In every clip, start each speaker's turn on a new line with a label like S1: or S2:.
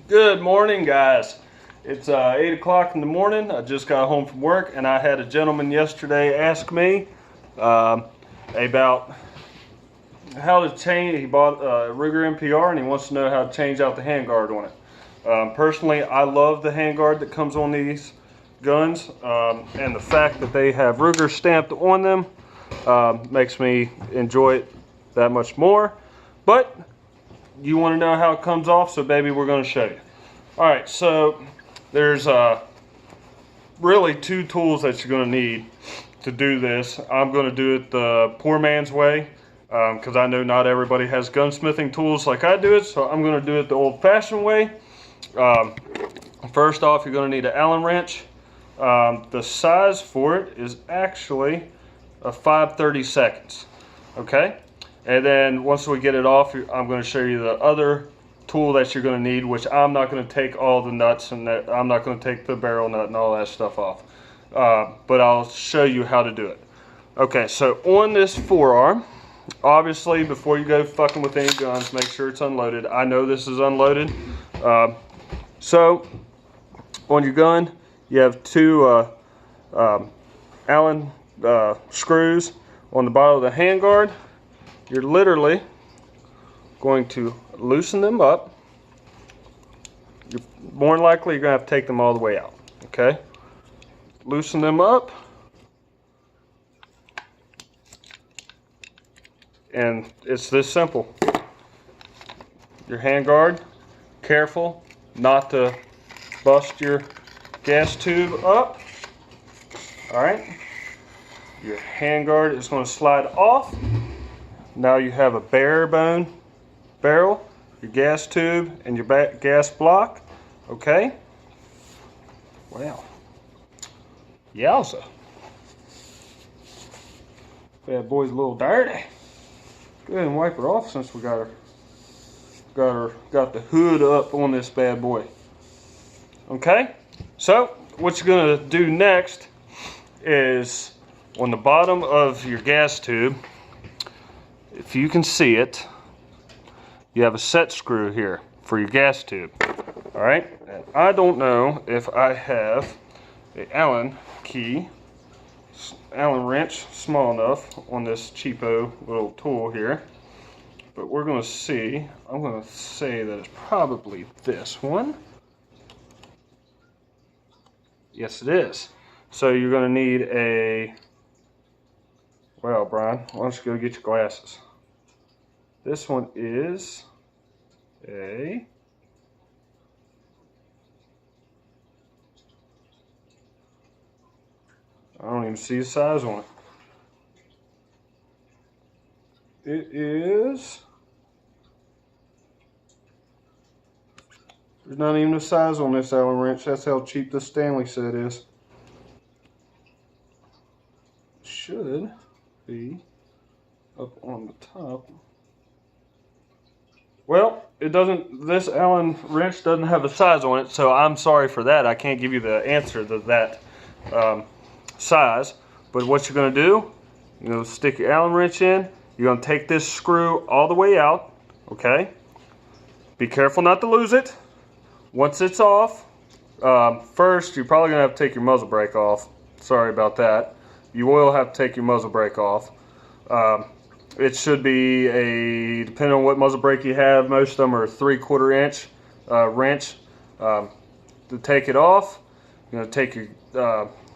S1: Good morning, guys. It's 8 o'clock in the morning. I just got home from work, and I had a gentleman yesterday ask me about how to change. He bought a Ruger MPR, and he wants to know how to change out the handguard on it. Personally, I love the handguard that comes on these guns, and the fact that they have Ruger stamped on them makes me enjoy it that much more. But you want to know how it comes off, so baby, we're going to show you. All right, so there's really two tools that you're going to need to do this. I'm going to do it the poor man's way because I know not everybody has gunsmithing tools like I do it, so I'm going to do it the old-fashioned way. First off, you're going to need an Allen wrench. The size for it is actually a 5/32, okay? And then once we get it off, I'm going to show you the other tool that you're going to need, which I'm not going to take all the nuts and that I'm not going to take the barrel nut and all that stuff off. But I'll show you how to do it. Okay, so on this forearm, obviously before you go fucking with any guns, make sure it's unloaded. I know this is unloaded. So on your gun, you have two Allen screws on the bottom of the handguard. You're literally going to loosen them up. You're more than likely you're going to have to take them all the way out, okay? Loosen them up. And it's this simple. Your handguard, careful not to bust your gas tube up. All right? Your handguard is going to slide off. Now you have a bare bone barrel, your gas tube, and your gas block. Okay? Well, yowza. Bad boy's a little dirty. Go ahead and wipe her off since we got the hood up on this bad boy. Okay? So, what you're gonna do next is on the bottom of your gas tube, if you can see it, you have a set screw here for your gas tube. All right, and I don't know if I have an Allen key, Allen wrench small enough on this cheapo little tool here, but we're gonna see. I'm gonna say that it's probably this one. Yes, it is. So you're gonna need a, well, Brian, why don't you go get your glasses? This one is a, I don't even see the size on it. It is, there's not even a size on this Allen wrench. That's how cheap this Stanley set is. Should be up on the top. Well, it doesn't, this Allen wrench doesn't have a size on it, so I'm sorry for that. I can't give you the answer to that size. But what you're going to do, you're going to stick your Allen wrench in. You're going to take this screw all the way out, okay? Be careful not to lose it. Once it's off, first you're probably going to have to take your muzzle brake off. Sorry about that. You will have to take your muzzle brake off. It should be a, depending on what muzzle brake you have, most of them are a 3/4 inch wrench. To take it off, you're going to take your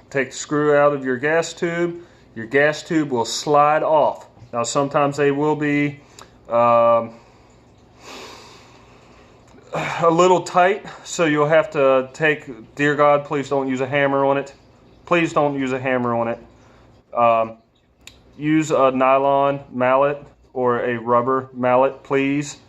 S1: take the screw out of your gas tube. Your gas tube will slide off. Now sometimes they will be a little tight, so you'll have to take, dear God, please don't use a hammer on it. Please don't use a hammer on it. Use a nylon mallet or a rubber mallet, please,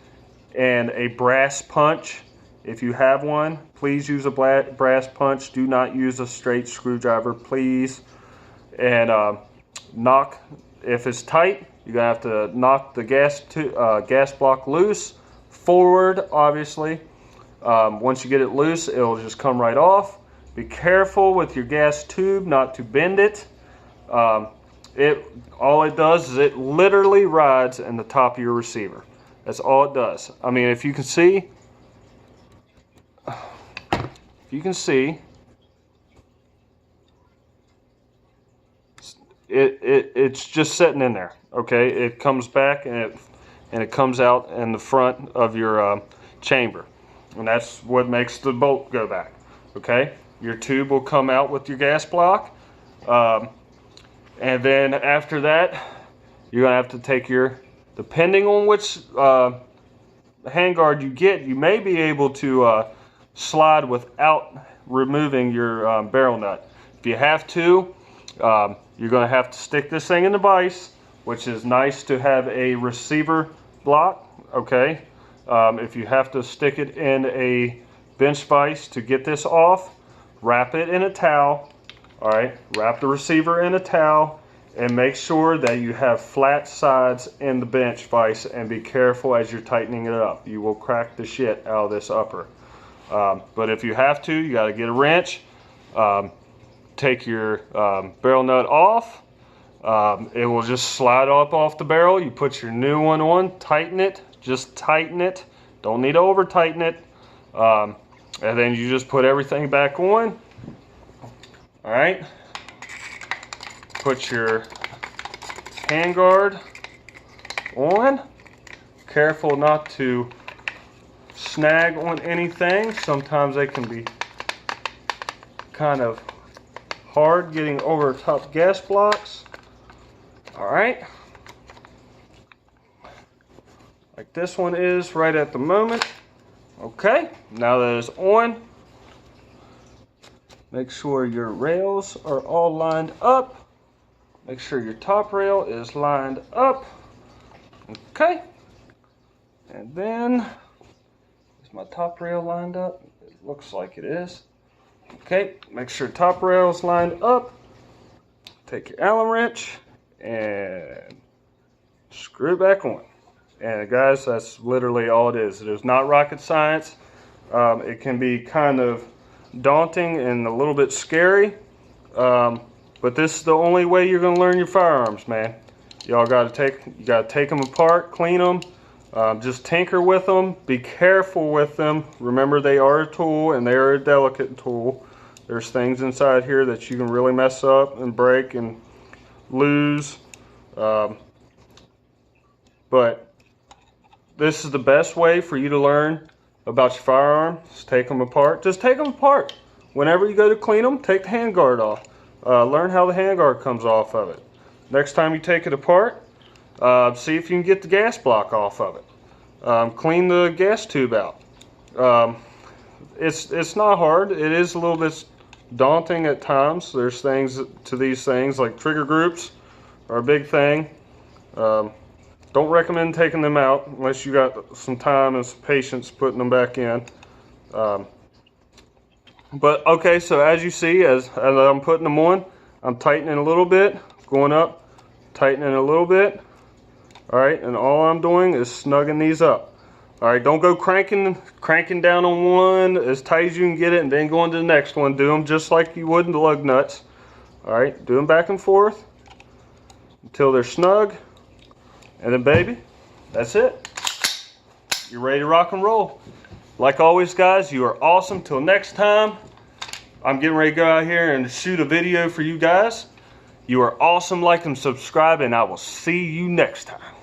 S1: and a brass punch. If you have one, please use a brass punch. Do not use a straight screwdriver, please. And knock, if it's tight, you're gonna have to knock the gas block loose, forward, obviously. Once you get it loose, it'll just come right off. Be careful with your gas tube not to bend it. All it does is it literally rides in the top of your receiver. That's all it does. I mean, if you can see, if you can see, it's just sitting in there. Okay, it comes back and it comes out in the front of your chamber, and that's what makes the bolt go back. Okay, your tube will come out with your gas block, and then after that, you're gonna have to take your, depending on which handguard you get, you may be able to slide without removing your barrel nut. If you have to, you're going to have to stick this thing in the vise, which is nice to have a receiver block. Okay, if you have to stick it in a bench vise to get this off, wrap it in a towel. All right, wrap the receiver in a towel and make sure that you have flat sides in the bench vise, and be careful as you're tightening it up. You will crack the shit out of this upper. But if you have to, you got to get a wrench. Take your barrel nut off. It will just slide up off the barrel. You put your new one on, tighten it, just tighten it. Don't need to over tighten it. And then you just put everything back on. All right. Put your handguard on. Careful not to snag on anything. Sometimes they can be kind of hard getting over top gas blocks. All right, like this one is right at the moment. Okay, now that it's on, make sure your rails are all lined up. Make sure your top rail is lined up. Okay, and then is my top rail lined up? It looks like it is. Okay, make sure top rail is lined up. Take your Allen wrench and screw it back on. And guys, that's literally all it is. It is not rocket science. It can be kind of daunting and a little bit scary, but this is the only way you're going to learn your firearms, man. Y'all got to take them apart, clean them, just tinker with them. Be careful with them. Remember, they are a tool and they are a delicate tool. There's things inside here that you can really mess up and break and lose. But this is the best way for you to learn about your firearm. Just take them apart. Just take them apart. Whenever you go to clean them, take the handguard off. Learn how the handguard comes off of it. Next time you take it apart, see if you can get the gas block off of it. Clean the gas tube out. It's not hard. It is a little bit daunting at times. There's things to these things, like trigger groups are a big thing. Don't recommend taking them out unless you got some time and some patience putting them back in. But okay, so as you see, as I'm putting them on, I'm tightening a little bit, going up, tightening a little bit. All right, and all I'm doing is snugging these up. All right, don't go cranking down on one as tight as you can get it and then go on to the next one. Do them just like you would in the lug nuts. All right, do them back and forth until they're snug. And then, baby, that's it. You're ready to rock and roll. Like always, guys, you are awesome. Till next time, I'm getting ready to go out here and shoot a video for you guys. You are awesome. Like and subscribe, and I will see you next time.